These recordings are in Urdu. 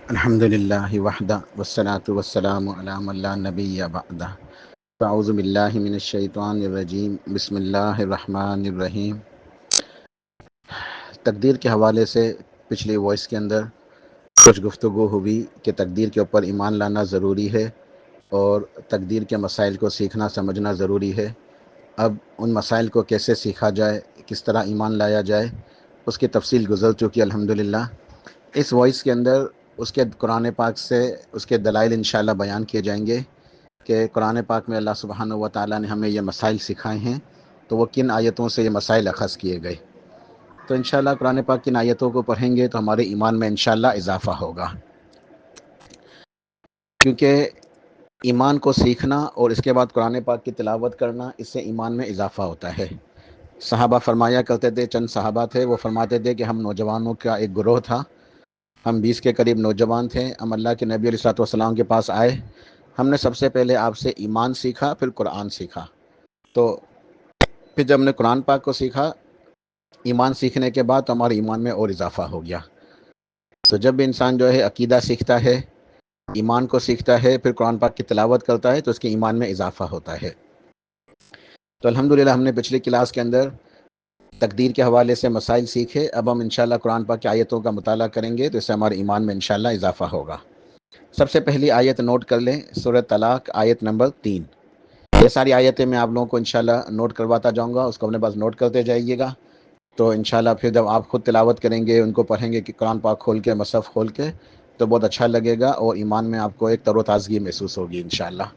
الحمد للہ وحدہ والصلاة والسلام علی من لا نبی بعدہ اعوذ باللہ من الشیطان الرجیم بسم اللہ الرحمن الرحیم۔ تقدیر کے حوالے سے پچھلی وائس کے اندر کچھ گفتگو ہوئی کہ تقدیر کے اوپر ایمان لانا ضروری ہے اور تقدیر کے مسائل کو سیکھنا سمجھنا ضروری ہے۔ اب ان مسائل کو کیسے سیکھا جائے، کس طرح ایمان لایا جائے، اس کی تفصیل گزر چکی الحمدللہ۔ اس وائس کے اندر اس کے قرآن پاک سے اس کے دلائل انشاءاللہ بیان کیے جائیں گے کہ قرآن پاک میں اللہ سبحانہ و تعالیٰ نے ہمیں یہ مسائل سکھائے ہیں تو وہ کن آیتوں سے یہ مسائل اخذ کیے گئے۔ تو انشاءاللہ قرآن پاک کن آیتوں کو پڑھیں گے تو ہمارے ایمان میں انشاءاللہ اضافہ ہوگا، کیونکہ ایمان کو سیکھنا اور اس کے بعد قرآن پاک کی تلاوت کرنا، اس سے ایمان میں اضافہ ہوتا ہے۔ صحابہ فرمایا کرتے تھے، چند صحابہ تھے، وہ فرماتے تھے کہ ہم نوجوانوں کا ایک گروہ تھا، ہم 20 کے قریب نوجوان تھے، ہم اللہ کے نبی علیہ الصلوۃ والسلام کے پاس آئے، ہم نے سب سے پہلے آپ سے ایمان سیکھا، پھر قرآن سیکھا۔ تو پھر جب ہم نے قرآن پاک کو سیکھا، ایمان سیکھنے کے بعد تو ہمارے ایمان میں اور اضافہ ہو گیا۔ تو جب بھی انسان جو ہے عقیدہ سیکھتا ہے، ایمان کو سیکھتا ہے، پھر قرآن پاک کی تلاوت کرتا ہے تو اس کے ایمان میں اضافہ ہوتا ہے۔ تو الحمدللہ ہم نے پچھلی کلاس کے اندر تقدیر کے حوالے سے مسائل سیکھے، اب ہم انشاءاللہ قرآن پاک کی آیتوں کا مطالعہ کریں گے تو اس سے ہمارے ایمان میں انشاءاللہ اضافہ ہوگا۔ سب سے پہلی آیت نوٹ کر لیں، سورہ طلاق آیت نمبر 3۔ یہ ساری آیتیں میں آپ لوگوں کو انشاءاللہ نوٹ کرواتا جاؤں گا، اس کو اپنے پاس نوٹ کرتے جائیے گا، تو انشاءاللہ پھر جب آپ خود تلاوت کریں گے، ان کو پڑھیں گے کہ قرآن پاک کھول کے، مصحف کھول کے، تو بہت اچھا لگے گا اور ایمان میں آپ کو ایک تر و تازگی محسوس ہوگی انشاءاللہ۔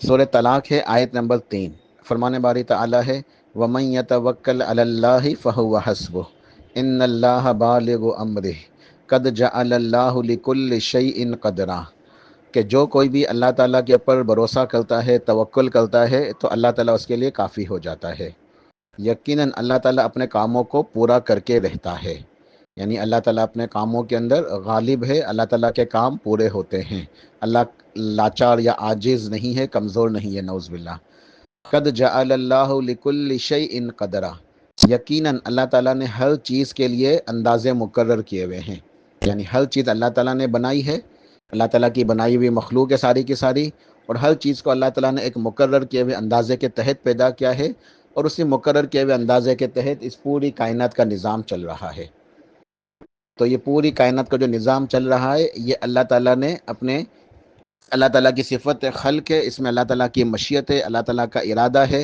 سورہ طلاق ہے آیت نمبر 3۔ فرمان باری تعالیٰ ہے وَمَن يَتَوَكَّلْ عَلَى اللَّهِ فَهُوَ حَسْبُهُ إِنَّ اللَّهَ بَالِغُ أَمْرِهِ قَدْ جَعَلَ اللَّهُ لِكُلِّ شَيْءٍ قَدْرًا، کہ جو کوئی بھی اللہ تعالیٰ کے اوپر بھروسہ کرتا ہے، توکل کرتا ہے، تو اللہ تعالیٰ اس کے لیے کافی ہو جاتا ہے۔ یقیناً اللہ تعالیٰ اپنے کاموں کو پورا کر کے رہتا ہے، یعنی اللہ تعالیٰ اپنے کاموں کے اندر غالب ہے، اللہ تعالیٰ کے کام پورے ہوتے ہیں، اللہ لاچار یا عاجز نہیں ہے، کمزور نہیں ہے، نعوذ باللہ۔ قد جعل اللہ لکل شیء قدرا، یقیناً اللہ تعالیٰ نے ہر چیز کے لیے اندازے مقرر کیے ہوئے ہیں، یعنی ہر چیز اللہ تعالیٰ نے بنائی ہے، اللہ تعالیٰ کی بنائی ہوئی مخلوق ہے ساری کی ساری، اور ہر چیز کو اللہ تعالیٰ نے ایک مقرر کیے ہوئے اندازے کے تحت پیدا کیا ہے، اور اسی مقرر کیے ہوئے اندازے کے تحت اس پوری کائنات کا نظام چل رہا ہے۔ تو یہ پوری کائنات کا جو نظام چل رہا ہے، یہ اللہ تعالیٰ نے اپنے، اللہ تعالیٰ کی صفت خلق ہے، اس میں اللہ تعالیٰ کی مشیت ہے، اللہ تعالیٰ کا ارادہ ہے،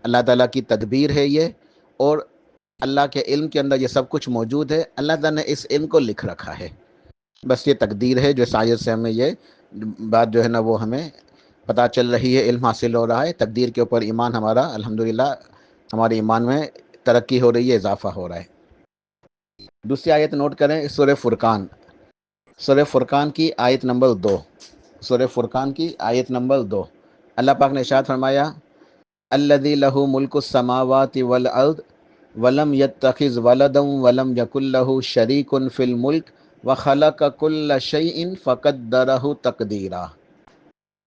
اللہ تعالیٰ کی تدبیر ہے یہ، اور اللہ کے علم کے اندر یہ سب کچھ موجود ہے، اللہ تعالیٰ نے اس علم کو لکھ رکھا ہے۔ بس یہ تقدیر ہے جو اس آیت سے ہمیں یہ بات جو ہے نا وہ ہمیں پتہ چل رہی ہے، علم حاصل ہو رہا ہے، تقدیر کے اوپر ایمان ہمارا الحمدللہ، ہمارے ایمان میں ترقی ہو رہی ہے، اضافہ ہو رہا ہے۔ دوسری آیت نوٹ کریں، سورہ فرقان، سورہ فرقان کی آیت نمبر 2، سورہ فرقان کی آیت نمبر 2، اللہ پاک نے ارشاد فرمایا الذی لہ ملک السماوات والارض ولم یتخذ ولدا ولم یکن لہ شریک فی الملک وخلق کل شیء فقدرہ تقدیرا،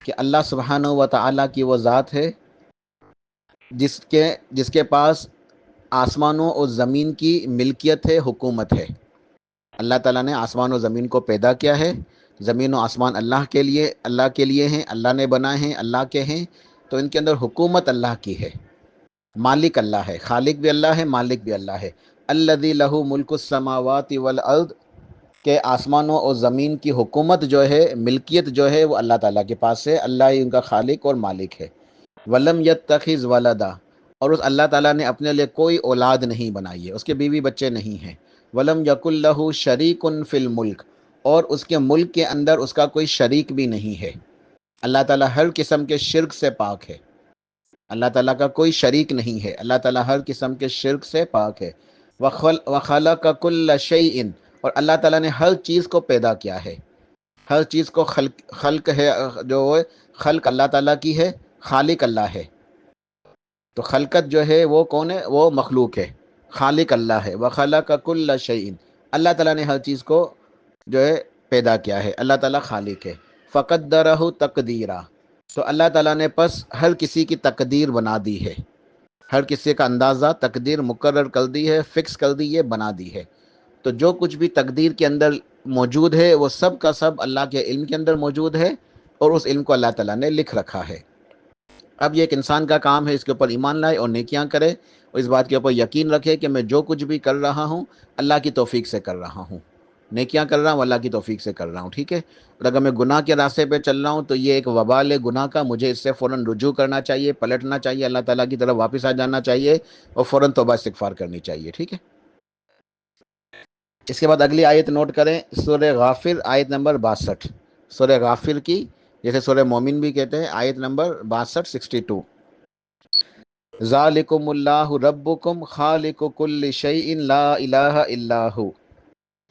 کہ اللہ سبحانہ و تعالیٰ کی وہ ذات ہے جس کے پاس آسمانوں اور زمین کی ملکیت ہے، حکومت ہے۔ اللہ تعالیٰ نے آسمان و زمین کو پیدا کیا ہے، زمین و آسمان اللہ کے لیے ہیں، اللہ نے بنائے ہیں، اللہ کے ہیں، تو ان کے اندر حکومت اللہ کی ہے، مالک اللہ ہے، خالق بھی اللہ ہے، مالک بھی اللہ ہے۔ الذی لہ ملک السماوات والارض، کہ آسمانوں اور زمین کی حکومت جو ہے، ملکیت جو ہے، وہ اللہ تعالیٰ کے پاس ہے، اللہ ہی ان کا خالق اور مالک ہے۔ ولم یتخذ ولدا، اور اس اللہ تعالیٰ نے اپنے لیے کوئی اولاد نہیں بنائی ہے، اس کے بیوی بچے نہیں ہیں۔ ولم یکن لہ شریک فی الملک، اور اس کے ملک کے اندر اس کا کوئی شریک بھی نہیں ہے۔ اللہ تعالیٰ ہر قسم کے شرک سے پاک ہے، اللہ تعالیٰ کا کوئی شریک نہیں ہے، اللہ تعالیٰ ہر قسم کے شرک سے پاک ہے۔ وخلق کل شیء، اور اللہ تعالیٰ نے ہر چیز کو پیدا کیا ہے، ہر چیز کو خلق ہے، جو خلق اللہ تعالیٰ کی ہے، خالق اللہ ہے۔ تو خلقت جو ہے وہ کون ہے؟ وہ مخلوق ہے، خالق اللہ ہے۔ وخلق کل شیء، اللہ تعالیٰ نے ہر چیز کو جو ہے پیدا کیا ہے، اللہ تعالیٰ خالق ہے۔ فقدرہ تقدیرا، تو اللہ تعالیٰ نے پس ہر کسی کی تقدیر بنا دی ہے، ہر کسی کا اندازہ تقدیر مقرر کر دی ہے، فکس کر دی ہے، بنا دی ہے۔ تو جو کچھ بھی تقدیر کے اندر موجود ہے وہ سب کا سب اللہ کے علم کے اندر موجود ہے، اور اس علم کو اللہ تعالیٰ نے لکھ رکھا ہے۔ اب یہ ایک انسان کا کام ہے اس کے اوپر ایمان لائے اور نیکیاں کرے، اور اس بات کے اوپر یقین رکھے کہ میں جو کچھ بھی کر رہا ہوں اللہ کی توفیق سے کر رہا ہوں، نیکیاں کر رہا ہوں اللہ کی توفیق سے کر رہا ہوں، ٹھیک ہے۔ اور اگر میں گناہ کے راستے پہ چل رہا ہوں تو یہ ایک وبال ہے گناہ کا، مجھے اس سے فوراً رجوع کرنا چاہیے، پلٹنا چاہیے، اللہ تعالیٰ کی طرف واپس آ جانا چاہیے، اور فوراً توبہ استغفار کرنی چاہیے، ٹھیک ہے۔ اس کے بعد اگلی آیت نوٹ کریں، سورہ غافر آیت نمبر 62، سورہ غافر کی جیسے سورہ مومن بھی کہتے ہیں، آیت نمبر 62 62۔ ذالکم اللہ ربکم خالق کل شیء لا الہ الا ہو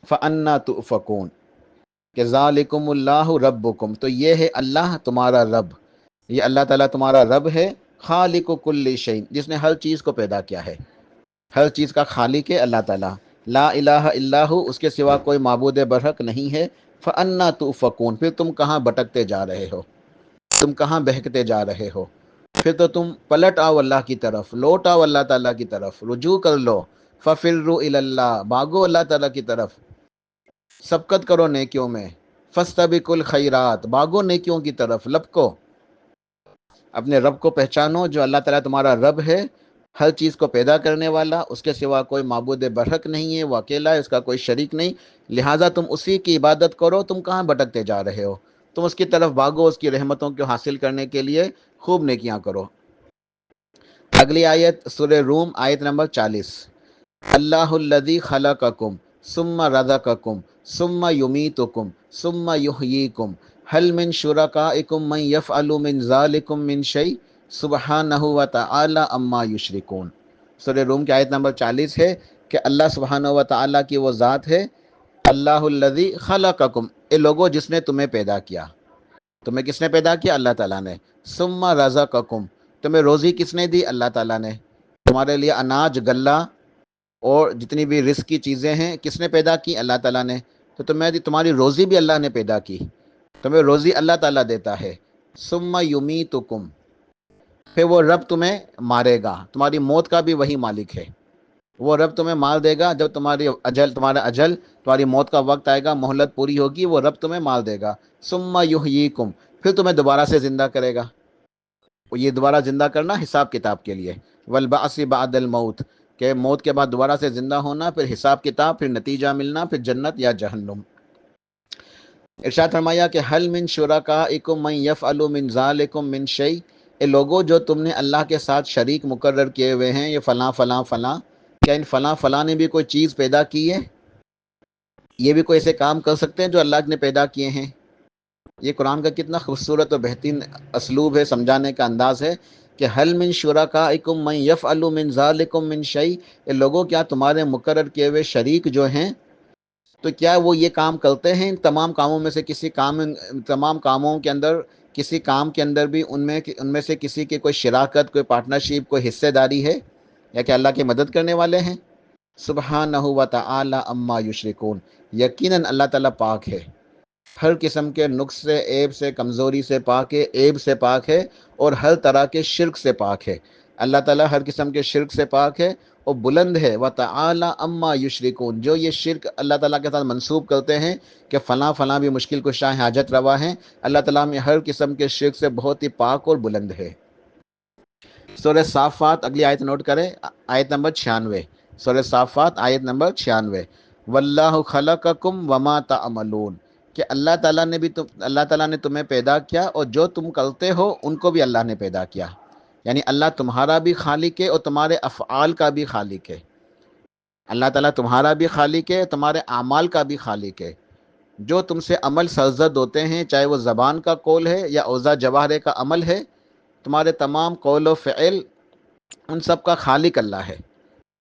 فانا تؤفکون، کہ ذالکم اللہ ربکم، تو یہ ہے اللہ تمہارا رب، یہ اللہ تعالیٰ تمہارا رب ہے، خالق کل شیء، جس نے ہر چیز کو پیدا کیا ہے، ہر چیز کا خالق ہے اللہ تعالیٰ، لا الہ الا ہو، اس کے سوا کوئی معبود برحق نہیں ہے، فانا تؤفکون، پھر تم کہاں بھٹکتے جا رہے ہو، تم کہاں بہکتے جا رہے ہو، پھر تو تم پلٹ آؤ اللہ کی طرف، لوٹ آؤ اللہ تعالیٰ کی طرف، رجوع کر لو، ففروا الی اللہ، بھاگو اللہ تعالیٰ کی طرف، سبقت کرو نیکیوں میں، فاستبقوا الخیرات، بھاگو نیکیوں کی طرف، لپکو، اپنے رب کو پہچانو جو اللہ تعالیٰ تمہارا رب ہے، ہر چیز کو پیدا کرنے والا، اس کے سوا کوئی معبود برحق نہیں ہے، وہ اکیلا ہے، اس کا کوئی شریک نہیں، لہٰذا تم اسی کی عبادت کرو، تم کہاں بھٹکتے جا رہے ہو، تم اس کی طرف بھاگو، اس کی رحمتوں کو حاصل کرنے کے لیے خوب نیکیاں کرو۔ اگلی آیت سورہ روم آیت نمبر 40، اللہ الذی خلقکم ثم رزقکم ثم یمیتکم ثم یحییکم هل من شرکائکم من یفعل من ذلکم من شیء سبحانہ وتعالی عما یشرکون۔ سورہ روم کی آیت نمبر 40 ہے کہ اللہ سبحانہ وتعالی کی وہ ذات ہے، اللہ الذی خلقکم، اے لوگوں جس نے تمہیں پیدا کیا، تمہیں کس نے پیدا کیا؟ اللہ تعالیٰ نے، ثم رزقکم، تمہیں روزی کس نے دی؟ اللہ تعالیٰ نے، تمہارے لیے اناج غلہ اور جتنی بھی رزق کی چیزیں ہیں کس نے پیدا کی؟ اللہ تعالیٰ نے، تو تمہاری روزی بھی اللہ نے پیدا کی، تمہیں روزی اللہ تعالیٰ دیتا ہے، ثم یمیتکم، پھر وہ رب تمہیں مارے گا، تمہاری موت کا بھی وہی مالک ہے، وہ رب تمہیں مار دے گا جب تمہارا اجل تمہاری موت کا وقت آئے گا، مہلت پوری ہوگی، وہ رب تمہیں مار دے گا، ثم یحییکم، پھر تمہیں دوبارہ سے زندہ کرے گا، یہ دوبارہ زندہ کرنا حساب کتاب کے لیے، والبعث بعد الموت، کہ موت کے بعد دوبارہ سے زندہ ہونا، پھر حساب کتاب، پھر نتیجہ ملنا، پھر جنت یا جہنم۔ ارشاد فرمایا کہ حل من شرکائکم من یفعل من ذالکم من شیء، اے لوگوں جو تم نے اللہ کے ساتھ شریک مقرر کیے ہوئے ہیں، یہ فلاں فلاں فلاں، کیا ان فلاں فلاں نے بھی کوئی چیز پیدا کی ہے؟ یہ بھی کوئی ایسے کام کر سکتے ہیں جو اللہ نے پیدا کیے ہیں؟ یہ قرآن کا کتنا خوبصورت اور بہترین اسلوب ہے، سمجھانے کا انداز ہے کہ حل من شرکائکم من یفعل من ذالکم من شیء، اے لوگوں کیا تمہارے مقرر کیے ہوئے شریک جو ہیں تو کیا وہ یہ کام کرتے ہیں؟ ان تمام کاموں میں سے تمام کاموں کے اندر کسی کام کے اندر بھی ان میں سے کسی کی کوئی شراکت، کوئی پارٹنرشپ، کوئی حصے داری ہے، یا کہ اللہ کی مدد کرنے والے ہیں؟ سبحانہ و تعالی عما یشرکون، یقیناً اللہ تعالیٰ پاک ہے، ہر قسم کے نقص سے، عیب سے، کمزوری سے پاک ہے، عیب سے پاک ہے، اور ہر طرح کے شرک سے پاک ہے، اللہ تعالیٰ ہر قسم کے شرک سے پاک ہے اور بلند ہے، وَتَعَالَى عَمَّا يُشْرِكُونَ، جو یہ شرک اللہ تعالیٰ کے ساتھ منسوب کرتے ہیں کہ فلاں فلاں بھی مشکل کشا ہے، حاجت روا ہیں، اللہ تعالیٰ میں ہر قسم کے شرک سے بہت ہی پاک اور بلند ہے۔ سورہ صافات اگلی آیت نوٹ کریں، آیت نمبر 96، سورہ صافات آیت نمبر 96، وَاللَّهُ خَلَقَكُمْ وَمَا تَعْمَلُونَ، کہ اللہ تعالیٰ نے تمہیں پیدا کیا اور جو تم کرتے ہو ان کو بھی اللہ نے پیدا کیا، یعنی اللہ تمہارا بھی خالق ہے اور تمہارے افعال کا بھی خالق ہے، اللہ تعالیٰ تمہارا بھی خالق ہے، تمہارے اعمال کا بھی خالق ہے، جو تم سے عمل سرزد ہوتے ہیں، چاہے وہ زبان کا قول ہے یا اوضاع جواہرے کا عمل ہے، تمہارے تمام قول و فعل ان سب کا خالق اللہ ہے،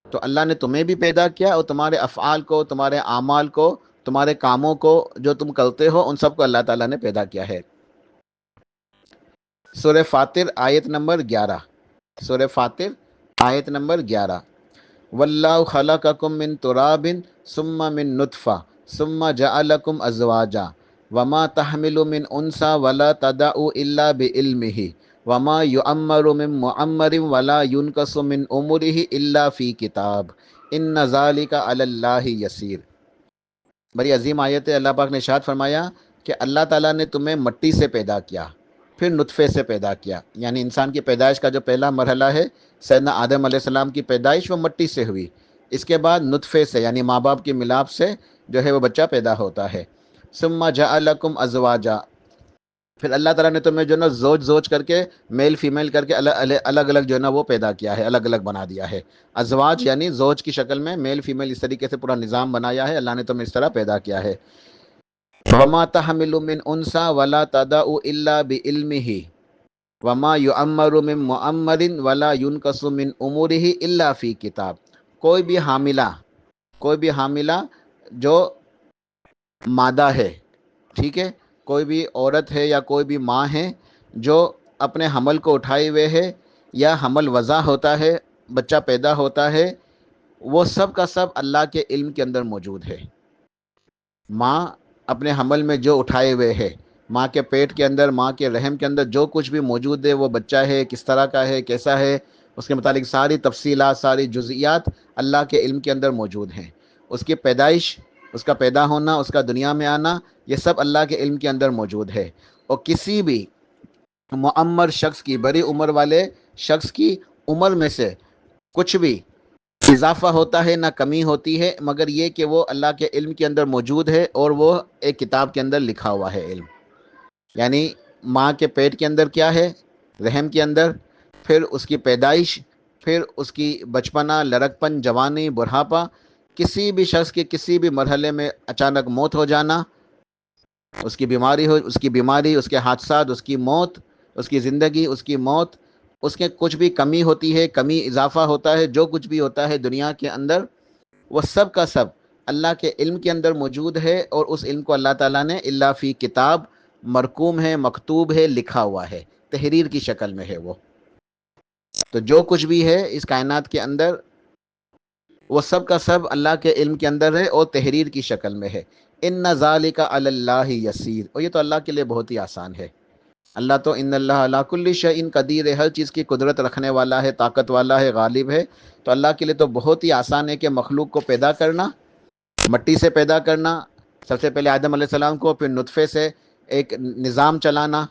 تو اللہ نے تمہیں بھی پیدا کیا اور تمہارے افعال کو، تمہارے اعمال کو، تمہارے کاموں کو جو تم کرتے ہو ان سب کو اللہ تعالیٰ نے پیدا کیا ہے۔ سورہ فاطر آیت نمبر 11، سورہ فاطر آیت نمبر 11، واللہ خلقکم من تراب ثم من نطفہ ثم جعلکم ازواجا وما تحمل من انثى ولا تدع الا بعلمہ وما یعمر من معمر ولا ينقص من عمره الا فی کتاب ان ذلک علی اللہ یسیر۔ بڑی عظیم آیت ہے۔ اللہ پاک نے ارشاد فرمایا کہ اللہ تعالیٰ نے تمہیں مٹی سے پیدا کیا، پھر نطفے سے پیدا کیا، یعنی انسان کی پیدائش کا جو پہلا مرحلہ ہے، سیدنا آدم علیہ السلام کی پیدائش وہ مٹی سے ہوئی۔ اس کے بعد نطفے سے یعنی ماں باپ کی ملاپ سے جو ہے وہ بچہ پیدا ہوتا ہے۔ ثم جعلکم ازواجا، پھر اللہ تعالیٰ نے تمہیں جو ہے نا زوج زوج کر کے، میل فیمیل کر کے الگ الگ جو ہے نا وہ پیدا کیا ہے، الگ الگ بنا دیا ہے۔ ازواج یعنی زوج کی شکل میں میل فیمیل، اس طریقے سے پورا نظام بنایا ہے اللہ نے تمہیں اس طرح پیدا کیا ہے۔ وما تحمل من انثى ولا تضع الا بعلمه وما يعمر من معمر ولا ينقص من اموره الا فی کتاب، کوئی بھی حاملہ جو مادہ ہے، ٹھیک ہے، کوئی بھی عورت ہے یا کوئی بھی ماں ہے جو اپنے حمل کو اٹھائے ہوئے ہے یا حمل وضع ہوتا ہے، بچہ پیدا ہوتا ہے، وہ سب کا سب اللہ کے علم کے اندر موجود ہے۔ ماں اپنے حمل میں جو اٹھائے ہوئے ہے، ماں کے پیٹ کے اندر، ماں کے رحم کے اندر جو کچھ بھی موجود ہے، وہ بچہ ہے کس طرح کا ہے، کیسا ہے، اس کے متعلق ساری تفصیلات، ساری جزئیات اللہ کے علم کے اندر موجود ہیں۔ اس کی پیدائش، اس کا پیدا ہونا، اس کا دنیا میں آنا، یہ سب اللہ کے علم کے اندر موجود ہے۔ اور کسی بھی معمر شخص کی، بڑی عمر والے شخص کی عمر میں سے کچھ بھی اضافہ ہوتا ہے نہ کمی ہوتی ہے، مگر یہ کہ وہ اللہ کے علم کے اندر موجود ہے اور وہ ایک کتاب کے اندر لکھا ہوا ہے علم۔ یعنی ماں کے پیٹ کے اندر کیا ہے، رحم کے اندر، پھر اس کی پیدائش، پھر اس کی بچپنا، لڑکپن، جوانی، بڑھاپا، کسی بھی شخص کے کسی بھی مرحلے میں اچانک موت ہو جانا، اس کی بیماری ہو، اس کی بیماری، اس کے حادثات، اس کی موت، اس کی زندگی، اس کی موت، اس کے کچھ بھی کمی ہوتی ہے، کمی اضافہ ہوتا ہے، جو کچھ بھی ہوتا ہے دنیا کے اندر، وہ سب کا سب اللہ کے علم کے اندر موجود ہے، اور اس علم کو اللہ تعالیٰ نے الا فی کتاب مرقوم ہے، مکتوب ہے، لکھا ہوا ہے، تحریر کی شکل میں ہے وہ۔ تو جو کچھ بھی ہے اس کائنات کے اندر، وہ سب کا سب اللہ کے علم کے اندر ہے اور تحریر کی شکل میں ہے۔ ان ذالک علی اللہ یسیر، اور یہ تو اللہ کے لیے بہت ہی آسان ہے۔ اللہ تو ان اللہ علی کل شیء قدیر ہے، ہر چیز کی قدرت رکھنے والا ہے، طاقت والا ہے، غالب ہے۔ تو اللہ کے لیے تو بہت ہی آسان ہے کہ مخلوق کو پیدا کرنا، مٹی سے پیدا کرنا، سب سے پہلے آدم علیہ السلام کو، پھر نطفے سے ایک نظام چلانا،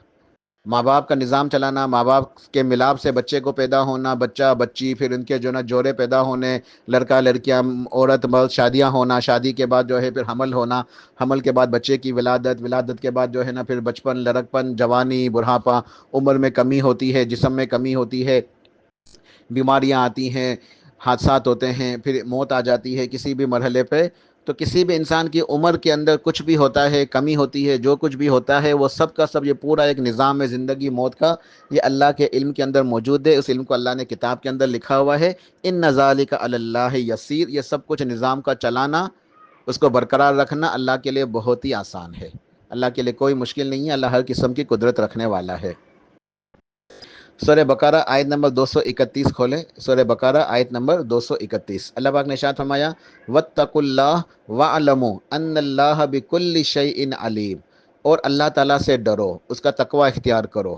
ماں باپ کا نظام چلانا، ماں باپ کے ملاپ سے بچے کو پیدا ہونا، بچہ بچی، پھر ان کے جو نا جوڑے پیدا ہونے، لڑکا لڑکیاں، عورت مرد، شادیاں ہونا، شادی کے بعد جو ہے پھر حمل ہونا، حمل کے بعد بچے کی ولادت، ولادت کے بعد جو ہے نا پھر بچپن، لڑکپن، جوانی، بڑھاپا، عمر میں کمی ہوتی ہے، جسم میں کمی ہوتی ہے، بیماریاں آتی ہیں، حادثات ہوتے ہیں، پھر موت آ جاتی ہے کسی بھی مرحلے پہ۔ تو کسی بھی انسان کی عمر کے اندر کچھ بھی ہوتا ہے، کمی ہوتی ہے، جو کچھ بھی ہوتا ہے وہ سب کا سب، یہ پورا ایک نظام ہے زندگی موت کا، یہ اللہ کے علم کے اندر موجود ہے۔ اس علم کو اللہ نے کتاب کے اندر لکھا ہوا ہے۔ ان ذالک علی اللہ یسیر، یہ سب کچھ نظام کا چلانا، اس کو برقرار رکھنا اللہ کے لیے بہت ہی آسان ہے۔ اللہ کے لیے کوئی مشکل نہیں ہے، اللہ ہر قسم کی قدرت رکھنے والا ہے۔ سورہ بقرہ آیت نمبر 231 کھولیں، سورہ بقرہ آیت نمبر 231۔ اللہ پاک نے ارشاد فرمایا واتقوا اللہ واعلموا ان اللہ بکل شیء علیم، اور اللہ تعالیٰ سے ڈرو، اس کا تقوی اختیار کرو،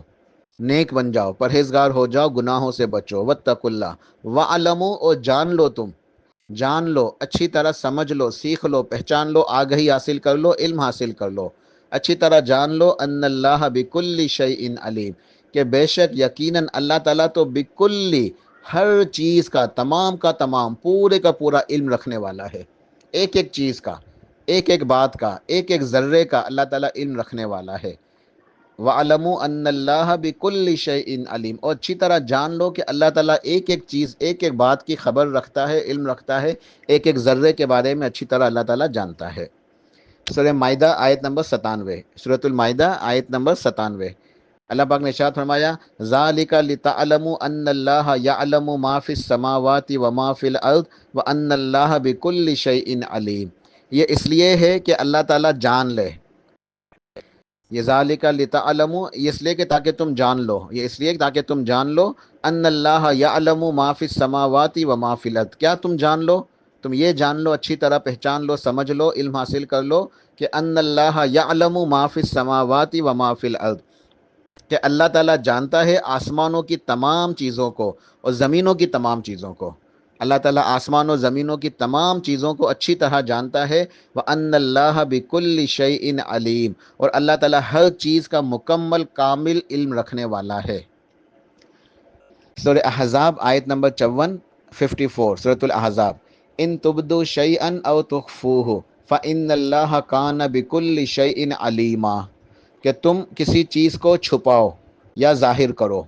نیک بن جاؤ، پرہیزگار ہو جاؤ، گناہوں سے بچو۔ واتقوا اللہ واعلموا، اور جان لو، تم جان لو، اچھی طرح سمجھ لو، سیکھ لو، پہچان لو، آگہی حاصل کر لو، علم حاصل کر لو، اچھی طرح جان لو ان اللہ بکل شیء علیم، کہ بے شک یقیناً اللہ تعالیٰ تو بکلی، ہر چیز کا تمام پورے کا پورا علم رکھنے والا ہے، ایک ایک چیز کا، ایک ایک بات کا، ایک ایک ذرے کا اللہ تعالیٰ علم رکھنے والا ہے۔ وَعَلَمُوا أَنَّ اللَّهَ بِكُلِّ شَيْءٍ عَلِيمٌ، اور اچھی طرح جان لو کہ اللہ تعالیٰ ایک ایک چیز، ایک ایک بات کی خبر رکھتا ہے، علم رکھتا ہے، ایک ایک ذرے کے بارے میں اچھی طرح اللہ تعالیٰ جانتا ہے۔ سورہ مائدہ آیت نمبر 97، سورۃ المائدہ آیت نمبر 97۔ اللہ پاک نے ارشاد فرمایا ذَلِكَ لِتَعْلَمُوا أَنَّ اللَّهَ يَعْلَمُ مَا فِي السَّمَاوَاتِ وَمَا فِي الْأَرْضِ وَأَنَّ اللَّهَ بِكُلِّ شَيْءٍ عَلِيمٌ، یہ اس لیے ہے کہ اللہ تعالیٰ جان لے، یہ ذالک لتعلموا، یہ اس لیے کہ تاکہ تم جان لو، یہ اس لیے تاکہ تم جان لو ان اللہ یعلم ما فی السماوات و ما فی الارض، کیا تم جان لو، تم یہ جان لو، اچھی طرح پہچان لو، سمجھ لو، علم حاصل کر لو کہ ان اللہ یعلم ما فی السماوات و ما فی الارض، کہ اللہ تعالیٰ جانتا ہے آسمانوں کی تمام چیزوں کو اور زمینوں کی تمام چیزوں کو۔ اللہ تعالیٰ آسمان و زمینوں کی تمام چیزوں کو اچھی طرح جانتا ہے۔ وَأَنَّ اللَّهَ بِكُلِّ شَيْءٍ عَلِيمٌ، اور اللہ تعالیٰ ہر چیز کا مکمل کامل علم رکھنے والا ہے۔ سورہ احزاب آیت نمبر 54 سورۃ الاحزاب، ان تبدو شیئا او تخفوہ فإن اللہ کان بکل شیء علیما، کہ تم کسی چیز کو چھپاؤ یا ظاہر کرو،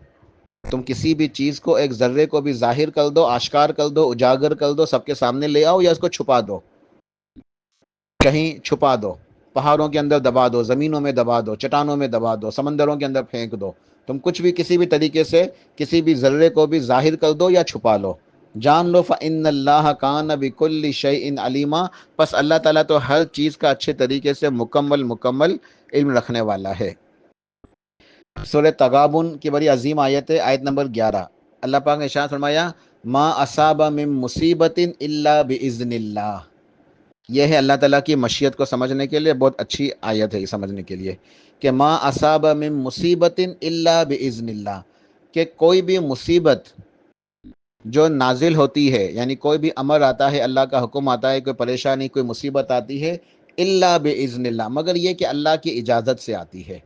تم کسی بھی چیز کو، ایک ذرے کو بھی ظاہر کر دو، آشکار کر دو، اجاگر کر دو، سب کے سامنے لے آؤ، یا اس کو چھپا دو، کہیں چھپا دو، پہاڑوں کے اندر دبا دو، زمینوں میں دبا دو، چٹانوں میں دبا دو، سمندروں کے اندر پھینک دو، تم کچھ بھی کسی بھی طریقے سے کسی بھی ذرے کو بھی ظاہر کر دو یا چھپا لو، جان لو فإن اللہ کان بکل شیء علیما، پس اللہ تعالیٰ تو ہر چیز کا اچھے طریقے سے مکمل علم رکھنے والا ہے۔ سورہ تغابن کی بڑی عظیم آیت ہے، آیت نمبر 11، اللہ پاک نے ارشاد فرمایا ما اصاب من مصیبت الا باذن اللہ۔ یہ ہے اللہ تعالیٰ کی مشیت کو سمجھنے کے لیے بہت اچھی آیت ہے، یہ سمجھنے کے لیے کہ ما اصاب من مصیبت الا باذن اللہ، کہ کوئی بھی مصیبت جو نازل ہوتی ہے، یعنی کوئی بھی امر آتا ہے، اللہ کا حکم آتا ہے، کوئی پریشانی کوئی مصیبت آتی ہے، الا باذن اللہ، مگر یہ کہ اللہ کی اجازت سے آتی ہے،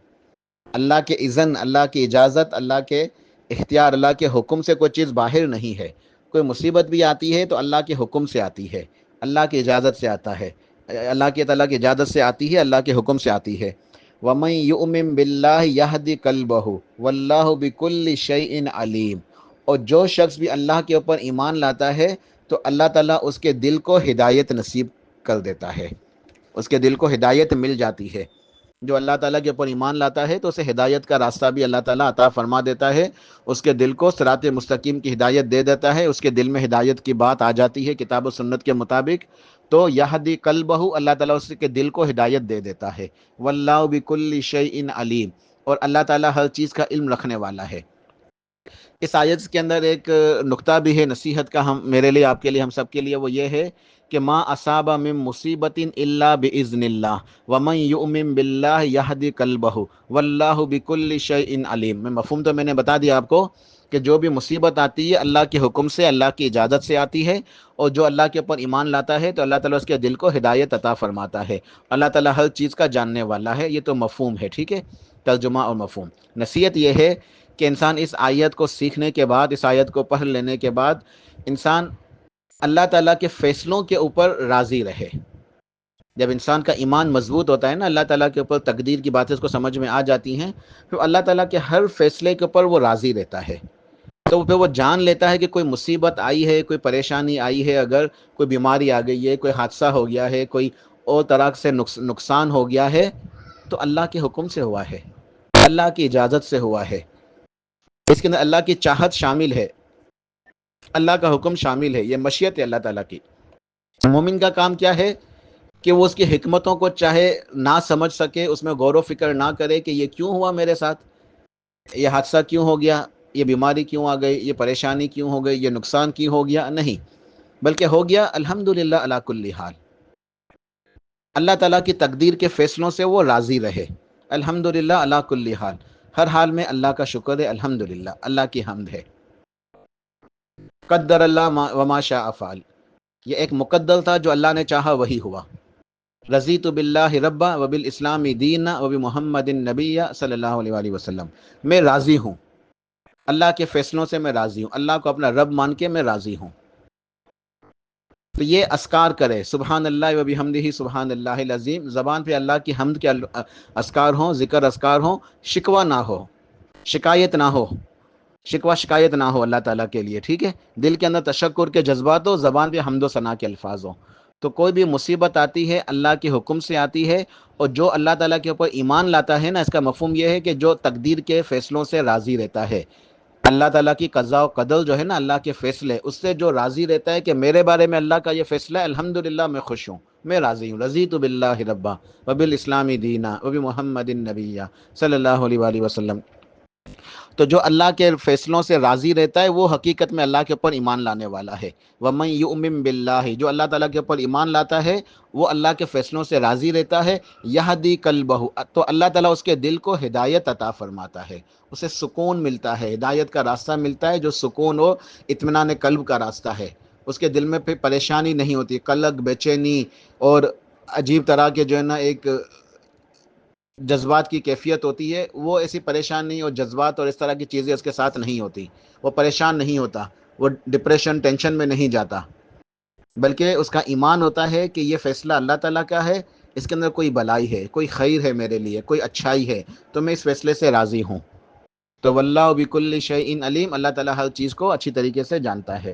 اللہ کے اذن، اللہ کی اجازت، اللہ کے اختیار، اللہ کے حکم سے کوئی چیز باہر نہیں ہے۔ کوئی مصیبت بھی آتی ہے تو اللہ کے حکم سے آتی ہے، اللہ کی اجازت سے آتا ہے، اللہ کی تعالیٰ کی اجازت سے آتی ہے، اللہ کے حکم سے آتی ہے۔ وَمَن يُؤْمِن بِاللَّهِ يَهْدِ قَلْبَهُ وَاللَّهُ بِكُلِّ شَيْءٍ عَلِيمٌ، اور جو شخص بھی اللہ کے اوپر ایمان لاتا ہے تو اللہ تعالیٰ اس کے دل کو ہدایت نصیب کر دیتا ہے، اس کے دل کو ہدایت مل جاتی ہے۔ جو اللہ تعالیٰ کے اوپر ایمان لاتا ہے تو اسے ہدایت کا راستہ بھی اللہ تعالیٰ عطا فرما دیتا ہے، اس کے دل کو صراط مستقیم کی ہدایت دے دیتا ہے، اس کے دل میں ہدایت کی بات آ جاتی ہے کتاب و سنت کے مطابق، تو یہدی قلبہ، اللہ تعالیٰ اس کے دل کو ہدایت دے دیتا ہے۔ واللہ بکل شیء علیم، اور اللہ تعالیٰ ہر چیز کا علم رکھنے والا ہے۔ اس آیت کے اندر ایک نقطہ بھی ہے نصیحت کا، میرے لیے، آپ کے لیے، ہم سب کے لیے، وہ یہ ہے کہ ما اصاب من مصیبت الا باذن اللہ ومن یؤمن باللہ یہدی قلبہ واللہ بکل شیء علیم۔ مفہوم تو میں نے بتا دیا آپ کو کہ جو بھی مصیبت آتی ہے اللہ کے حکم سے، اللہ کی اجازت سے آتی ہے، اور جو اللہ کے اوپر ایمان لاتا ہے تو اللہ تعالیٰ اس کے دل کو ہدایت عطا فرماتا ہے۔ اللہ تعالیٰ ہر چیز کا جاننے والا ہے، یہ تو مفہوم ہے، ٹھیک ہے، ترجمہ اور مفہوم۔ نصیحت یہ ہے کہ انسان اس آیت کو سیکھنے کے بعد، اس آیت کو پڑھ لینے کے بعد، انسان اللہ تعالیٰ کے فیصلوں کے اوپر راضی رہے۔ جب انسان کا ایمان مضبوط ہوتا ہے نا، اللہ تعالیٰ کے اوپر تقدیر کی باتیں اس کو سمجھ میں آ جاتی ہیں، پھر اللہ تعالیٰ کے ہر فیصلے کے اوپر وہ راضی رہتا ہے، تو پھر وہ جان لیتا ہے کہ کوئی مصیبت آئی ہے، کوئی پریشانی آئی ہے، اگر کوئی بیماری آ گئی ہے، کوئی حادثہ ہو گیا ہے، کوئی اور طرح سے نقصان ہو گیا ہے، تو اللہ کے حکم سے ہوا ہے، اللہ کی اجازت سے ہوا ہے، اس کے اندر اللہ کی چاہت شامل ہے، اللہ کا حکم شامل ہے، یہ مشیت ہے اللہ تعالیٰ کی۔ مومن کا کام کیا ہے کہ وہ اس کی حکمتوں کو چاہے نہ سمجھ سکے، اس میں غور و فکر نہ کرے کہ یہ کیوں ہوا میرے ساتھ، یہ حادثہ کیوں ہو گیا، یہ بیماری کیوں آ گئی، یہ پریشانی کیوں ہو گئی، یہ نقصان کیوں ہو گیا، نہیں، بلکہ ہو گیا الحمدللہ علی کل حال، اللہ تعالیٰ کی تقدیر کے فیصلوں سے وہ راضی رہے، الحمدللہ علی کل حال، ہر حال میں اللہ کا شکر ہے، الحمدللہ، اللہ کی حمد ہے۔ قدر اللہ وما شاء فعل، یہ ایک مقدر تھا، جو اللہ نے چاہا وہی ہوا۔ رضیت باللہ ربا وبالاسلام دینا وبمحمد النبی صلی اللہ علیہ وآلہ وسلم، میں راضی ہوں، اللہ کے فیصلوں سے میں راضی ہوں، اللہ کو اپنا رب مان کے میں راضی ہوں۔ تو یہ اذکار کرے، سبحان اللہ وبحمدہ سبحان اللہ العظیم، زبان پہ اللہ کی حمد کے اذکار ہوں، ذکر اذکار ہوں، شکوہ نہ ہو، شکایت نہ ہو، شکوہ شکایت نہ ہو اللہ تعالیٰ کے لیے، ٹھیک ہے، دل کے اندر تشکر کے جذبات ہو، زبان پہ حمد و ثنا کے الفاظ ہوں۔ تو کوئی بھی مصیبت آتی ہے اللہ کے حکم سے آتی ہے، اور جو اللہ تعالیٰ کے اوپر ایمان لاتا ہے نا، اس کا مفہوم یہ ہے کہ جو تقدیر کے فیصلوں سے راضی رہتا ہے، اللہ تعالیٰ کی قضاء و قدر جو ہے نا، اللہ کے فیصلے، اس سے جو راضی رہتا ہے کہ میرے بارے میں اللہ کا یہ فیصلہ ہے، الحمدللہ میں خوش ہوں، میں راضی ہوں، رضیت باللہ ربا وبالاسلام دینا وبمحمد النبی صلی اللہ علیہ وآلہ وسلم۔ تو جو اللہ کے فیصلوں سے راضی رہتا ہے وہ حقیقت میں اللہ کے اوپر ایمان لانے والا ہے۔ وَمَن يُؤْمِن بِاللَّهِ، جو اللہ تعالیٰ کے اوپر ایمان لاتا ہے وہ اللہ کے فیصلوں سے راضی رہتا ہے، یہدی قلبہ، تو اللہ تعالیٰ اس کے دل کو ہدایت عطا فرماتا ہے، اسے سکون ملتا ہے، ہدایت کا راستہ ملتا ہے جو سکون و اطمینان قلب کا راستہ ہے، اس کے دل میں پھر پریشانی نہیں ہوتی، قلق، بے چینی اور عجیب طرح کے جو ہے نا ایک جذبات کی کیفیت ہوتی ہے، وہ ایسی پریشانی اور جذبات اور اس طرح کی چیزیں اس کے ساتھ نہیں ہوتی، وہ پریشان نہیں ہوتا، وہ ڈپریشن ٹینشن میں نہیں جاتا، بلکہ اس کا ایمان ہوتا ہے کہ یہ فیصلہ اللہ تعالیٰ کا ہے، اس کے اندر کوئی بلائی ہے، کوئی خیر ہے میرے لیے، کوئی اچھائی ہے، تو میں اس فیصلے سے راضی ہوں۔ تو واللہ بکل شیء علیم، اللہ تعالیٰ ہر چیز کو اچھی طریقے سے جانتا ہے۔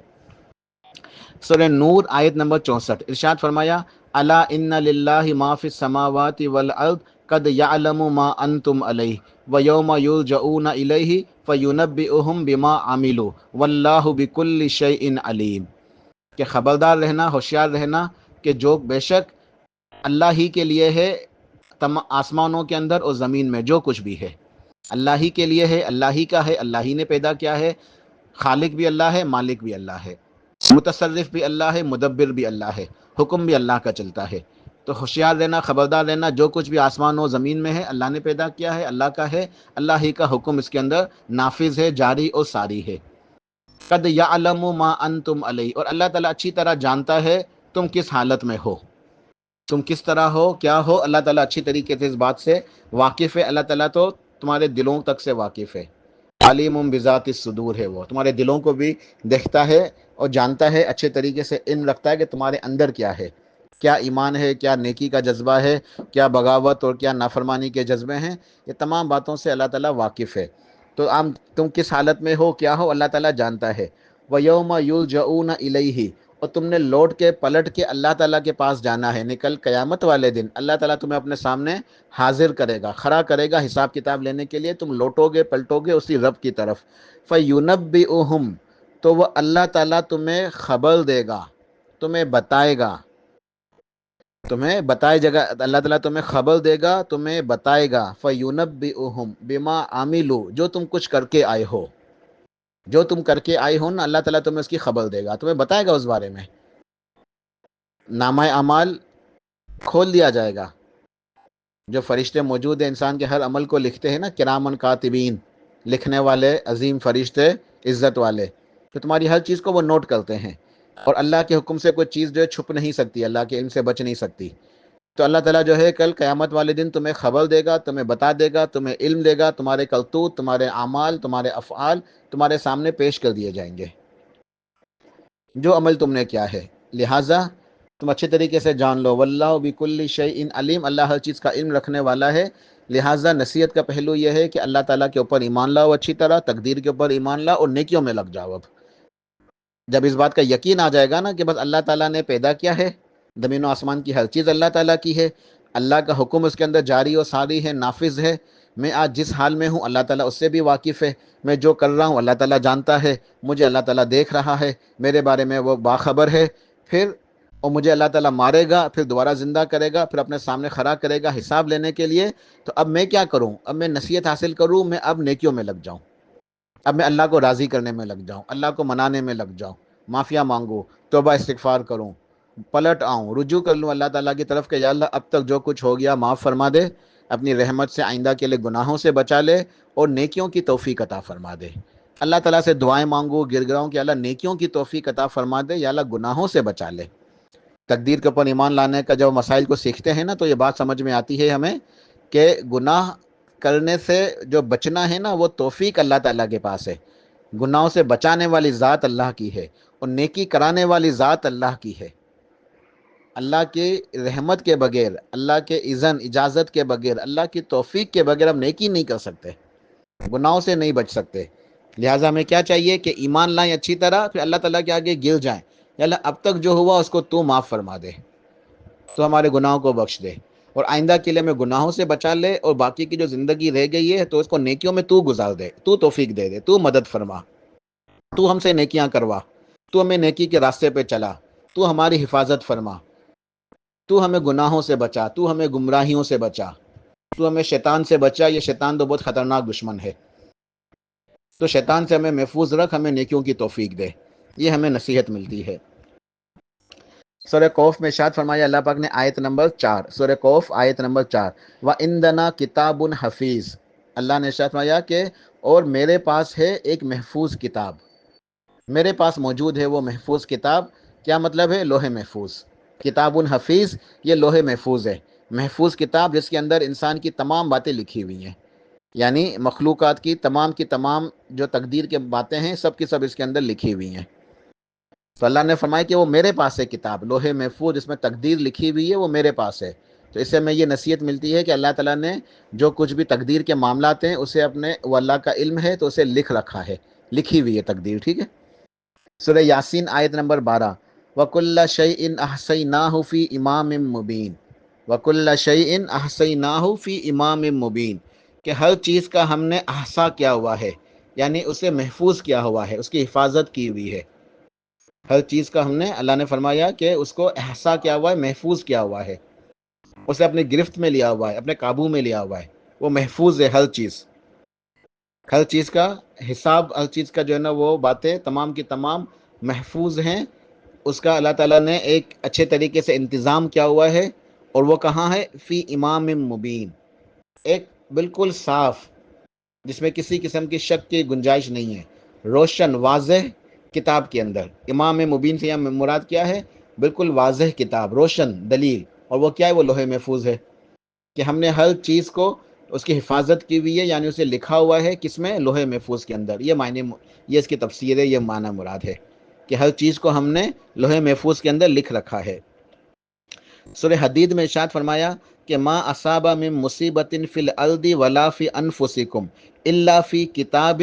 سورہ نور آیت نمبر 64 ارشاد فرمایا، الا ان للہ ما فی السماوات والارض قد یعلم ما انتم علیہ ویوم یرجعون الیہ فینبئہم بما عملوا واللہ بکل شیء علیم، کہ خبردار رہنا، ہوشیار رہنا کہ جو بے شک اللہ ہی کے لیے ہے، آسمانوں کے اندر اور زمین میں جو کچھ بھی ہے اللہ ہی کے لیے ہے، اللہ ہی کا ہے، اللہ ہی نے پیدا کیا ہے، خالق بھی اللہ ہے، مالک بھی اللہ ہے، متصرف بھی اللہ ہے، مدبر بھی اللہ ہے، حکم بھی اللہ کا چلتا ہے۔ تو ہوشیار رہنا، خبردار رہنا، جو کچھ بھی آسمان و زمین میں ہے اللہ نے پیدا کیا ہے، اللہ کا ہے، اللہ ہی کا حکم اس کے اندر نافذ ہے، جاری اور ساری ہے۔ قد یعلم ما انتم علیہ، اور اللہ تعالیٰ اچھی طرح جانتا ہے تم کس حالت میں ہو، تم کس طرح ہو، کیا ہو، اللہ تعالیٰ اچھی طریقے سے اس بات سے واقف ہے۔ اللہ تعالیٰ تو تمہارے دلوں تک سے واقف ہے، علیم بذات الصدور ہے، وہ تمہارے دلوں کو بھی دیکھتا ہے اور جانتا ہے، اچھے طریقے سے علم رکھتا ہے کہ تمہارے اندر کیا ہے، کیا ایمان ہے، کیا نیکی کا جذبہ ہے، کیا بغاوت اور کیا نافرمانی کے جذبے ہیں، یہ تمام باتوں سے اللہ تعالیٰ واقف ہے۔ تو تم کس حالت میں ہو، کیا ہو، اللہ تعالیٰ جانتا ہے۔ وَيَوْمَ يُرْجَعُونَ إِلَيْهِ، اور تم نے لوٹ کے پلٹ کے اللہ تعالیٰ کے پاس جانا ہے، نکل قیامت والے دن اللہ تعالیٰ تمہیں اپنے سامنے حاضر کرے گا، کھڑا کرے گا حساب کتاب لینے کے لیے، تم لوٹو گے، پلٹو گے اسی رب کی طرف۔ فَيُنَبِّئُهُمْ، تو وہ اللہ تعالیٰ تمہیں خبر دے گا، تمہیں بتائے گا، تمہیں بتائے جگہ، اللہ تعالیٰ تمہیں خبر دے گا، تمہیں بتائے گا۔ فَيُنَبِّئُهُمْ بِمَا عَمِلُوا، جو تم کچھ کر کے آئے ہو، جو تم کر کے آئے ہو نا، اللہ تعالیٰ تمہیں اس کی خبر دے گا، تمہیں بتائے گا اس بارے میں۔ نامہ اعمال کھول دیا جائے گا، جو فرشتے موجود ہیں انسان کے ہر عمل کو لکھتے ہیں نا، کرامن کاتبین، لکھنے والے عظیم فرشتے، عزت والے، تو تمہاری ہر چیز کو وہ نوٹ کرتے ہیں، اور اللہ کے حکم سے کوئی چیز جو ہے چھپ نہیں سکتی، اللہ کے علم سے بچ نہیں سکتی۔ تو اللہ تعالیٰ جو ہے کل قیامت والے دن تمہیں خبر دے گا، تمہیں بتا دے گا، تمہیں علم دے گا، تمہارے کرتوت، تمہارے اعمال، تمہارے افعال تمہارے سامنے پیش کر دیے جائیں گے، جو عمل تم نے کیا ہے، لہٰذا تم اچھے طریقے سے جان لو، واللہ بکل شیء علیم، اللہ ہر چیز کا علم رکھنے والا ہے۔ لہٰذا نصیحت کا پہلو یہ ہے کہ اللہ تعالیٰ کے اوپر ایمان لاؤ، اچھی طرح تقدیر کے اوپر ایمان لاؤ اور نیکیوں میں لگ جاؤ۔ اب جب اس بات کا یقین آ جائے گا نا کہ بس اللہ تعالیٰ نے پیدا کیا ہے، زمین و آسمان کی ہر چیز اللہ تعالیٰ کی ہے، اللہ کا حکم اس کے اندر جاری و ساری ہے، نافذ ہے، میں آج جس حال میں ہوں اللہ تعالیٰ اس سے بھی واقف ہے، میں جو کر رہا ہوں اللہ تعالیٰ جانتا ہے، مجھے اللہ تعالیٰ دیکھ رہا ہے، میرے بارے میں وہ باخبر ہے، پھر اور مجھے اللہ تعالیٰ مارے گا، پھر دوبارہ زندہ کرے گا، پھر اپنے سامنے کھڑا کرے گا حساب لینے کے لیے۔ تو اب میں کیا کروں؟ اب میں نصیحت حاصل کروں، میں اب نیکیوں میں لگ جاؤں، اب میں اللہ کو راضی کرنے میں لگ جاؤں، اللہ کو منانے میں لگ جاؤں، معافیا مانگوں، توبہ استغفار کروں، پلٹ آؤں، رجوع کر لوں اللہ تعالیٰ کی طرف کہ یا اللہ اب تک جو کچھ ہو گیا معاف فرما دے، اپنی رحمت سے آئندہ کے لیے گناہوں سے بچا لے اور نیکیوں کی توفیق عطا فرما دے۔ اللہ تعالیٰ سے دعائیں مانگوں، گر گراؤں کہ اللہ نیکیوں کی توفیق عطا فرما دے، یا اللہ گناہوں سے بچا لے۔ تقدیر کے اوپر ایمان لانے کا جب مسائل کو سیکھتے ہیں نا تو یہ بات سمجھ میں آتی ہے ہمیں کہ گناہ کرنے سے جو بچنا ہے نا وہ توفیق اللہ تعالیٰ کے پاس ہے، گناہوں سے بچانے والی ذات اللہ کی ہے اور نیکی کرانے والی ذات اللہ کی ہے۔ اللہ کی رحمت کے بغیر، اللہ کے اذن اجازت کے بغیر، اللہ کی توفیق کے بغیر ہم نیکی نہیں کر سکتے، گناہوں سے نہیں بچ سکتے۔ لہٰذا ہمیں کیا چاہیے کہ ایمان لائیں اچھی طرح، پھر اللہ تعالیٰ کے آگے گر جائیں، یا اللہ اب تک جو ہوا اس کو تو معاف فرما دے، تو ہمارے گناہوں کو بخش دے، اور آئندہ کے لیے ہمیں گناہوں سے بچا لے، اور باقی کی جو زندگی رہ گئی ہے تو اس کو نیکیوں میں تو گزار دے، تو توفیق دے دے، تو مدد فرما، تو ہم سے نیکیاں کروا، تو ہمیں نیکی کے راستے پہ چلا، تو ہماری حفاظت فرما، تو ہمیں گناہوں سے بچا، تو ہمیں گمراہیوں سے بچا، تو ہمیں شیطان سے بچا، یہ شیطان تو بہت خطرناک دشمن ہے، تو شیطان سے ہمیں محفوظ رکھ، ہمیں نیکیوں کی توفیق دے، یہ ہمیں نصیحت ملتی ہے۔ سورہ کوف میں ارشاد فرمایا اللہ پاک نے آیت نمبر 4، سورہ کوف آیت نمبر 4، وَعِندَنَا کِتَابٌ حفیظ، اللہ نے ارشاد فرمایا کہ اور میرے پاس ہے ایک محفوظ کتاب، میرے پاس موجود ہے وہ محفوظ کتاب. کیا مطلب ہے؟ لوح محفوظ. کتاب حفیظ، یہ لوح محفوظ ہے. محفوظ کتاب جس کے اندر انسان کی تمام باتیں لکھی ہوئی ہیں، یعنی مخلوقات کی تمام جو تقدیر کے باتیں ہیں سب کی سب اس کے اندر لکھی ہوئی ہیں. تو اللہ نے فرمایا کہ وہ میرے پاس ہے کتاب، لوح محفوظ جس میں تقدیر لکھی ہوئی ہے، وہ میرے پاس ہے. تو اس سے میں یہ نصیحت ملتی ہے کہ اللہ تعالیٰ نے جو کچھ بھی تقدیر کے معاملات ہیں اسے اپنے، وہ اللہ کا علم ہے تو اسے لکھ رکھا ہے، لکھی ہوئی ہے تقدیر. ٹھیک ہے. سورہ یاسین آیت نمبر 12. وَكُلَّ شَيْءٍ أَحْصَيْنَاهُ فِي إِمَامٍ مُبِينٍ. وَكُلَّ شَيْءٍ أَحْصَيْنَاهُ فِي إِمَامٍ مُبِينٍ، کہ ہر چیز کا ہم نے احصا کیا ہوا ہے، یعنی اسے محفوظ کیا ہوا ہے، اس کی حفاظت کی ہوئی ہے. ہر چیز کا ہم نے، اللہ نے فرمایا کہ اس کو احصا کیا ہوا ہے، محفوظ کیا ہوا ہے، اسے اپنے گرفت میں لیا ہوا ہے، اپنے قابو میں لیا ہوا ہے. وہ محفوظ ہے ہر چیز، ہر چیز کا حساب، ہر چیز کا جو ہے نا وہ باتیں تمام کی تمام محفوظ ہیں. اس کا اللہ تعالیٰ نے ایک اچھے طریقے سے انتظام کیا ہوا ہے. اور وہ کہاں ہے؟ فی امام مبین، ایک بالکل صاف، جس میں کسی قسم کی شک کی گنجائش نہیں ہے، روشن واضح کتاب کے اندر. امام مبین سے یہاں مراد کیا ہے؟ بالکل واضح کتاب، روشن دلیل. اور وہ کیا ہے؟ وہ لوح محفوظ ہے، کہ ہم نے ہر چیز کو اس کی حفاظت کی ہوئی ہے، یعنی اسے لکھا ہوا ہے کس میں؟ لوح محفوظ کے اندر. یہ معنی، یہ اس کی تفسیر ہے، یہ معنی مراد ہے کہ ہر چیز کو ہم نے لوح محفوظ کے اندر لکھ رکھا ہے. سورہ حدید میں ارشاد فرمایا کہ ما اصاب من مصیبت فی الارض ولا فی انفسکم الا فی کتاب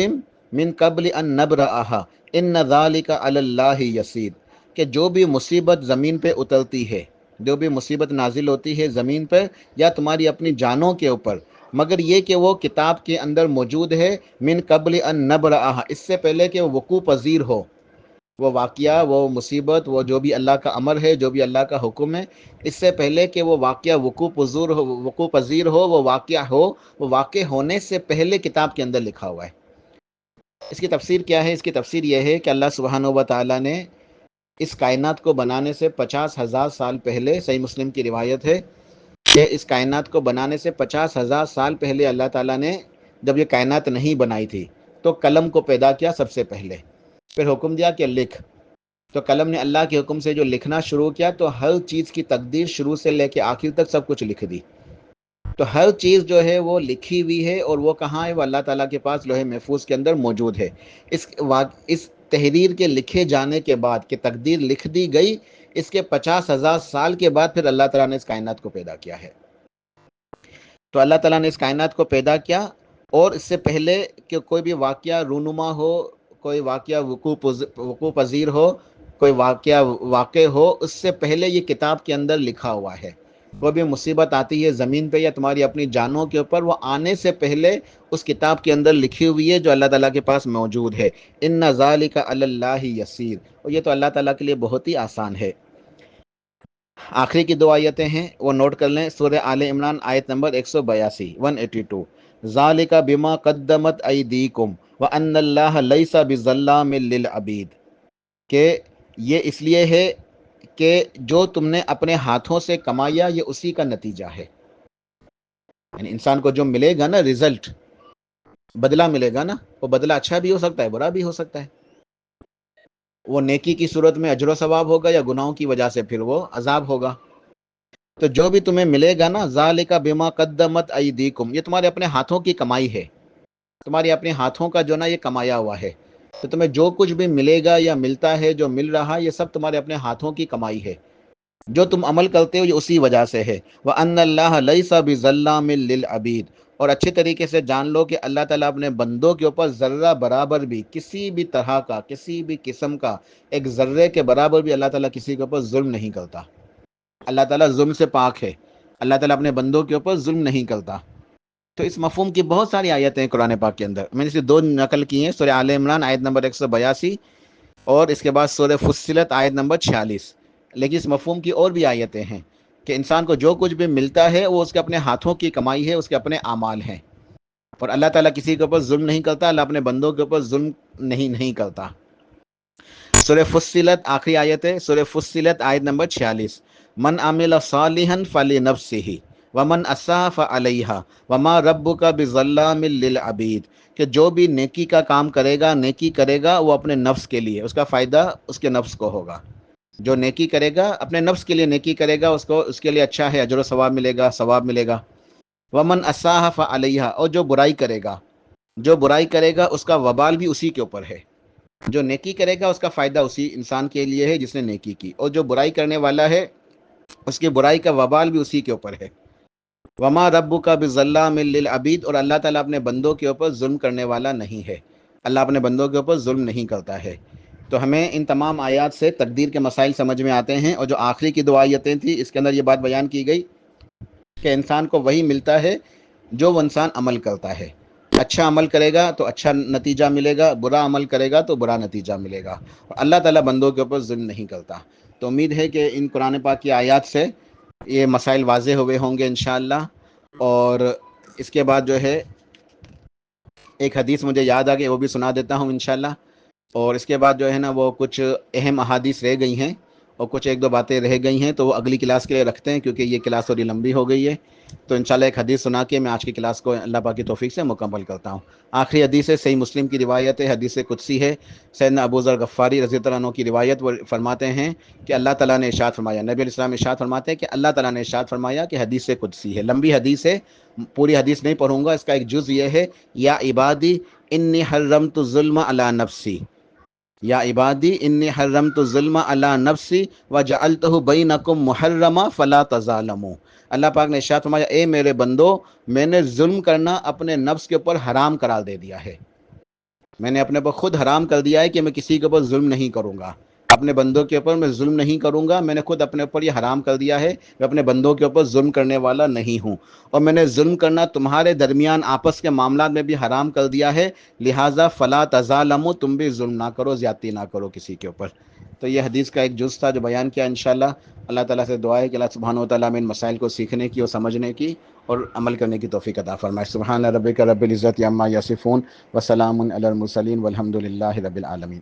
من قبل ان نبرأها ان ذلک علی اللہ یسیر، کہ جو بھی مصیبت زمین پہ اترتی ہے، جو بھی مصیبت نازل ہوتی ہے زمین پر یا تمہاری اپنی جانوں کے اوپر، مگر یہ کہ وہ کتاب کے اندر موجود ہے، من قبل ان نبرأها، اس سے پہلے کہ وہ وقوع پذیر ہو. وہ واقعہ، وہ مصیبت، وہ جو بھی اللہ کا امر ہے، جو بھی اللہ کا حکم ہے، اس سے پہلے کہ وہ واقعہ وقوع پذیر ہو، وہ واقعہ ہو، وہ واقع ہونے سے پہلے کتاب کے اندر لکھا ہوا ہے. اس کی تفسیر کیا ہے؟ اس کی تفسیر یہ ہے کہ اللہ سبحانہ و تعالیٰ نے اس کائنات کو بنانے سے 50,000 سال پہلے، صحیح مسلم کی روایت ہے کہ اس کائنات کو بنانے سے 50,000 سال پہلے اللہ تعالیٰ نے جب یہ کائنات نہیں بنائی تھی تو قلم کو پیدا کیا سب سے پہلے، پھر حکم دیا کہ لکھ. تو قلم نے اللہ کے حکم سے جو لکھنا شروع کیا تو ہر چیز کی تقدیر شروع سے لے کے آخر تک سب کچھ لکھ دی. تو ہر چیز جو ہے وہ لکھی ہوئی ہے، اور وہ کہاں ہے؟ وہ اللہ تعالیٰ کے پاس لوح محفوظ کے اندر موجود ہے. اس تحریر کے لکھے جانے کے بعد کہ تقدیر لکھ دی گئی، اس کے 50,000 سال کے بعد پھر اللہ تعالیٰ نے اس کائنات کو پیدا کیا ہے. تو اللہ تعالیٰ نے اس کائنات کو پیدا کیا، اور اس سے پہلے کہ کوئی بھی واقعہ رونما ہو، کوئی واقعہ وقوع پذیر ہو، کوئی واقعہ واقع ہو، اس سے پہلے یہ کتاب کے اندر لکھا ہوا ہے. کوئی بھی مصیبت آتی ہے زمین پہ یا تمہاری اپنی جانوں کے اوپر، وہ آنے سے پہلے اس کتاب کے اندر لکھی ہوئی ہے جو اللہ تعالیٰ کے پاس موجود ہے. ان ذالک علی اللہ یسیر، اور یہ تو اللہ تعالیٰ کے لیے بہت ہی آسان ہے. آخری کی 2 آیتیں ہیں، وہ نوٹ کر لیں. سورہ آل عمران آیت نمبر 182 ذالک بما قدمت ایدیکم وان اللہ لیس بظلام للعبید، کہ یہ اس لیے ہے کہ جو تم نے اپنے ہاتھوں سے کمایا یہ اسی کا نتیجہ ہے. یعنی انسان کو جو ملے گا نا رزلٹ، بدلہ ملے گا نا، وہ بدلہ اچھا بھی ہو سکتا ہے، برا بھی ہو سکتا ہے. وہ نیکی کی صورت میں اجر و ثواب ہوگا، یا گناہوں کی وجہ سے پھر وہ عذاب ہوگا. تو جو بھی تمہیں ملے گا نا، ذالک بما قدمت ایدیکم، یہ تمہارے اپنے ہاتھوں کی کمائی ہے، تمہاری اپنے ہاتھوں کا جو نا یہ کمایا ہوا ہے. تو تمہیں جو کچھ بھی ملے گا یا ملتا ہے، جو مل رہا، یہ سب تمہارے اپنے ہاتھوں کی کمائی ہے. جو تم عمل کرتے ہو یہ اسی وجہ سے ہے. وَأَنَّ اللَّهَ لَيْسَ بِظَلَّامٍ لِّلْعَبِيدِ، اور اچھے طریقے سے جان لو کہ اللہ تعالیٰ اپنے بندوں کے اوپر ذرہ برابر بھی، کسی بھی طرح کا، کسی بھی قسم کا ایک ذرے کے برابر بھی اللہ تعالیٰ کسی کے اوپر ظلم نہیں کرتا. اللہ تعالیٰ ظلم سے پاک ہے، اللہ تعالیٰ اپنے بندوں کے اوپر ظلم نہیں کرتا. تو اس مفہوم کی بہت ساری آیتیں ہیں قرآن پاک کے اندر. میں نے صرف 2 نقل کی ہیں، سورہ آل عمران آیت نمبر 182 اور اس کے بعد سورہ فصلت آیت نمبر 46. لیکن اس مفہوم کی اور بھی آیتیں ہیں کہ انسان کو جو کچھ بھی ملتا ہے وہ اس کے اپنے ہاتھوں کی کمائی ہے، اس کے اپنے اعمال ہیں. اور اللہ تعالیٰ کسی کے اوپر ظلم نہیں کرتا، اللہ اپنے بندوں کے اوپر ظلم نہیں کرتا. سورہ فصلت آخری آیت ہے، سورہ فصلت آیت نمبر 46. من عمل صالحا فلنفسہ، ومن اساء فعلیہا وما ربک بظلام للعبید، کہ جو بھی نیکی کا کام کرے گا، نیکی کرے گا وہ اپنے نفس کے لیے، اس کا فائدہ اس کے نفس کو ہوگا۔ جو نیکی کرے گا اپنے نفس کے لیے نیکی کرے گا، اس کے لیے اچھا ہے، اجر و ثواب ملے گا، ثواب ملے گا۔ ومن اساء فعلیہا، اور جو برائی کرے گا، جو برائی کرے گا اس کا وبال بھی اسی کے اوپر ہے۔ جو نیکی کرے گا اس کا فائدہ اسی انسان کے لیے ہے جس نے نیکی کی، اور جو برائی کرنے والا ہے اس کی برائی کا وبال بھی اسی کے اوپر ہے۔ وما ربک بظلام للعبید، اور اللہ تعالیٰ اپنے بندوں کے اوپر ظلم کرنے والا نہیں ہے، اللہ اپنے بندوں کے اوپر ظلم نہیں کرتا ہے۔ تو ہمیں ان تمام آیات سے تقدیر کے مسائل سمجھ میں آتے ہیں، اور جو آخری کی دو آیتیں تھیں اس کے اندر یہ بات بیان کی گئی کہ انسان کو وہی ملتا ہے جو وہ انسان عمل کرتا ہے۔ اچھا عمل کرے گا تو اچھا نتیجہ ملے گا، برا عمل کرے گا تو برا نتیجہ ملے گا، اور اللہ تعالیٰ بندوں کے اوپر ظلم نہیں کرتا۔ تو امید ہے کہ ان قرآن پاک کی آیات سے یہ مسائل واضح ہوئے ہوں گے انشاءاللہ۔ اور اس کے بعد جو ہے ایک حدیث مجھے یاد آ گئی، وہ بھی سنا دیتا ہوں انشاءاللہ۔ اور اس کے بعد جو ہے نا وہ کچھ اہم احادیث رہ گئی ہیں، اور کچھ ایک دو باتیں رہ گئی ہیں تو وہ اگلی کلاس کے لیے رکھتے ہیں، کیونکہ یہ کلاس تھوڑی لمبی ہو گئی ہے۔ تو انشاءاللہ ایک حدیث سنا کے میں آج کی کلاس کو اللہ پاک کی توفیق سے مکمل کرتا ہوں۔ آخری حدیث ہے، صحیح مسلم کی روایت ہے، حدیث قدسی ہے، سیدنا ابو ذر غفاری رضی اللہ عنہ کی روایت، وہ فرماتے ہیں کہ اللہ تعالیٰ نے ارشاد فرمایا، نبی علیہ السلام ارشاد فرماتے ہیں کہ اللہ تعالیٰ نے ارشاد فرمایا کہ حدیث قدسی ہے، لمبی حدیث ہے، پوری حدیث نہیں پڑھوں گا، اس کا ایک جز یہ ہے، یا عبادی انی حرمت الظلم علی نفسی، یا عبادی انی حرمت الظلم علی نفسی وجعلتہ بینکم محرما فلا تظالموا۔ اللہ پاک نے ارشاد فرمایا، اے میرے بندو، میں نے ظلم کرنا اپنے نفس کے اوپر حرام قرار دے دیا ہے، میں نے اپنے اوپر خود حرام کر دیا ہے کہ میں کسی کے اوپر ظلم نہیں کروں گا، اپنے بندوں کے اوپر میں ظلم نہیں کروں گا، میں نے خود اپنے اوپر یہ حرام کر دیا ہے، میں اپنے بندوں کے اوپر ظلم کرنے والا نہیں ہوں، اور میں نے ظلم کرنا تمہارے درمیان آپس کے معاملات میں بھی حرام کر دیا ہے، لہٰذا فلا تظالموا، تم بھی ظلم نہ کرو، زیادتی نہ کرو کسی کے اوپر۔ تو یہ حدیث کا ایک جز تھا جو بیان کیا انشاءاللہ۔ اللہ تعالیٰ سے دعا ہے کہ اللہ سبحانہ و تعالیٰ میں ان مسائل کو سیکھنے کی اور سمجھنے کی اور عمل کرنے کی توفیق عطا فرمائے۔ سبحان ربک رب العزت عما یصفون وسلام علی المرسلین والحمد للہ رب العالمین۔